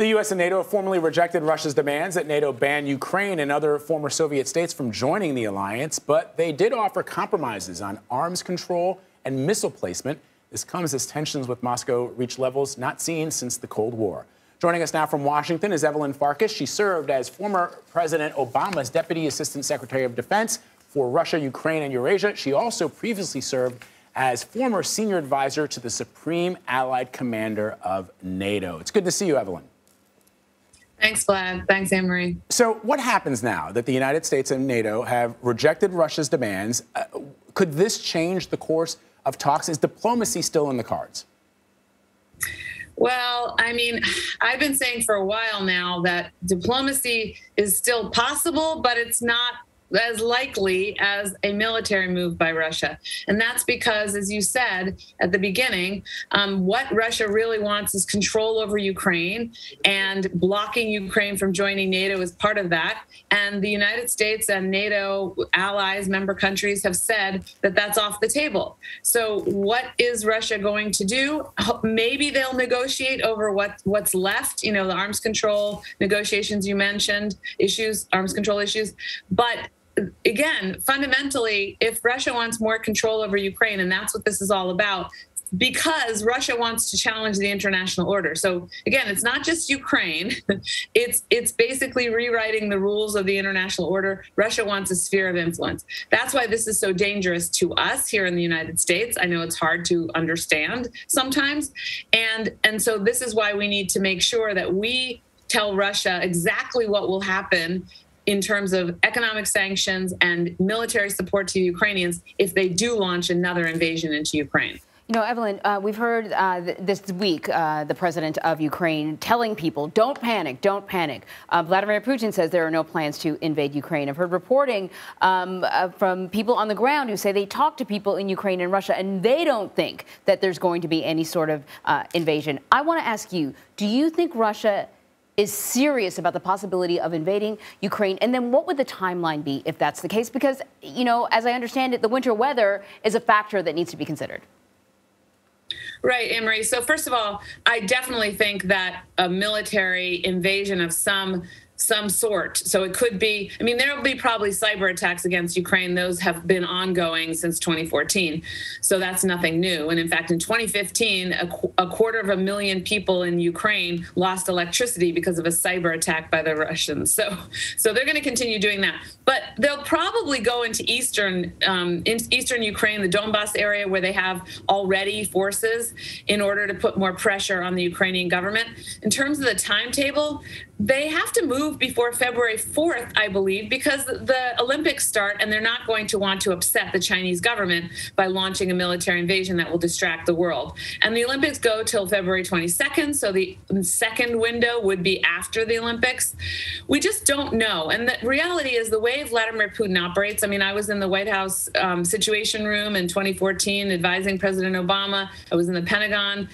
The U.S. and NATO have formally rejected Russia's demands that NATO ban Ukraine and other former Soviet states from joining the alliance, but they did offer compromises on arms control and missile placement. This comes as tensions with Moscow reach levels not seen since the Cold War. Joining us now from Washington is Evelyn Farkas. She served as former President Obama's Deputy Assistant Secretary of Defense for Russia, Ukraine, and Eurasia. She also previously served as former senior advisor to the Supreme Allied Commander of NATO. It's good to see you, Evelyn. Thanks, Vlad. Thanks, Anne-Marie. So what happens now that the United States and NATO have rejected Russia's demands? Could this change the course of talks? Is diplomacy still in the cards? Well, I mean, I've been saying for a while now that diplomacy is still possible, but it's not as likely as a military move by Russia. And that's because, as you said at the beginning, what Russia really wants is control over Ukraine, and blocking Ukraine from joining NATO is part of that. And the United States and NATO allies, member countries, have said that that's off the table. So what is Russia going to do? Maybe they'll negotiate over what's left, you know, the arms control negotiations you mentioned, arms control issues. But again, fundamentally, if Russia wants more control over Ukraine, and that's what this is all about, because Russia wants to challenge the international order. So again, it's not just Ukraine. It's basically rewriting the rules of the international order. Russia wants a sphere of influence. That's why this is so dangerous to us here in the United States. I know it's hard to understand sometimes. And so this is why we need to make sure that we tell Russia exactly what will happen in terms of economic sanctions and military support to Ukrainians if they do launch another invasion into Ukraine. You know, Evelyn, we've heard this week the president of Ukraine telling people, don't panic, don't panic. Vladimir Putin says there are no plans to invade Ukraine. I've heard reporting from people on the ground who say they talk to people in Ukraine and Russia, and they don't think that there's going to be any sort of invasion. I want to ask you, do you think Russia is serious about the possibility of invading Ukraine? And then what would the timeline be if that's the case? Because, you know, as I understand it, the winter weather is a factor that needs to be considered. Right, Anne-Marie. So first of all, I definitely think that a military invasion of some sort. So it could be, I mean, there will be probably cyber attacks against Ukraine. Those have been ongoing since 2014. So that's nothing new. And in fact, in 2015, a 250,000 people in Ukraine lost electricity because of a cyber attack by the Russians. So they're going to continue doing that. But they'll probably go into eastern Ukraine, the Donbas area, where they have already forces, in order to put more pressure on the Ukrainian government. In terms of the timetable, they have to move before February 4th, I believe, because the Olympics start, and they're not going to want to upset the Chinese government by launching a military invasion that will distract the world. And the Olympics go till February 22nd, so the second window would be after the Olympics. We just don't know. And the reality is, the way Vladimir Putin operates, I mean, I was in the White House Situation Room in 2014 advising President Obama. I was in the Pentagon.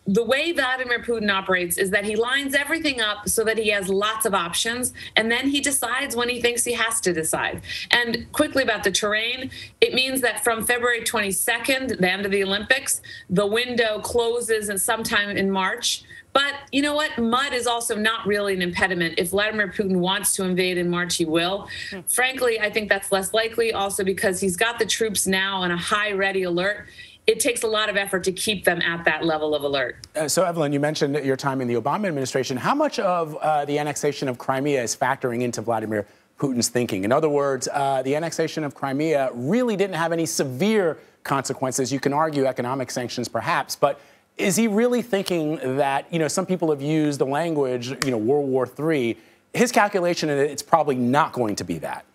The way Vladimir Putin operates is that he lines everything up so that he has lots of options, and then he decides when he thinks he has to decide. And quickly about the terrain, it means that from February 22nd, the end of the Olympics, the window closes sometime in March. But you know what? Mud is also not really an impediment. If Vladimir Putin wants to invade in March, he will. Frankly, I think that's less likely, also because he's got the troops now on a high ready alert. It takes a lot of effort to keep them at that level of alert. So, Evelyn, you mentioned your time in the Obama administration. How much of the annexation of Crimea is factoring into Vladimir Putin's thinking? In other words, the annexation of Crimea really didn't have any severe consequences. You can argue economic sanctions, perhaps, but is he really thinking that, you know, some people have used the language, you know, World War III. His calculation is it's probably not going to be that.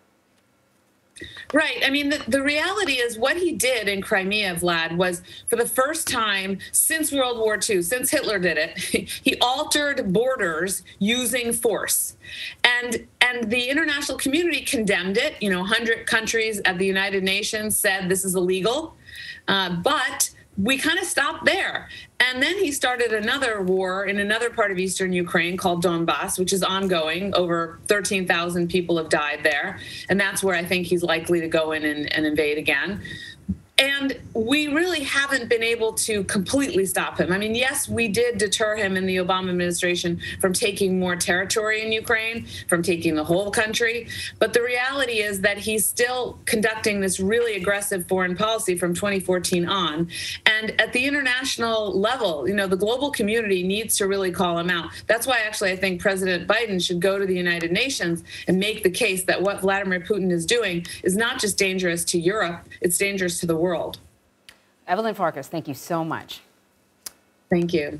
Right. I mean, the reality is what he did in Crimea, Vlad, was for the first time since World War II, since Hitler did it, he altered borders using force. And the international community condemned it. You know, 100 countries at the United Nations said this is illegal. But we kind of stopped there. And then he started another war in another part of eastern Ukraine called Donbas, which is ongoing. Over 13,000 people have died there. And that's where I think he's likely to go in and invade again. And we really haven't been able to completely stop him. I mean, yes, we did deter him in the Obama administration from taking more territory in Ukraine, from taking the whole country. But the reality is that he's still conducting this really aggressive foreign policy from 2014 on. And at the international level, you know, the global community needs to really call him out. That's why actually I think President Biden should go to the United Nations and make the case that what Vladimir Putin is doing is not just dangerous to Europe, it's dangerous to the world. Evelyn Farkas, thank you so much. Thank you.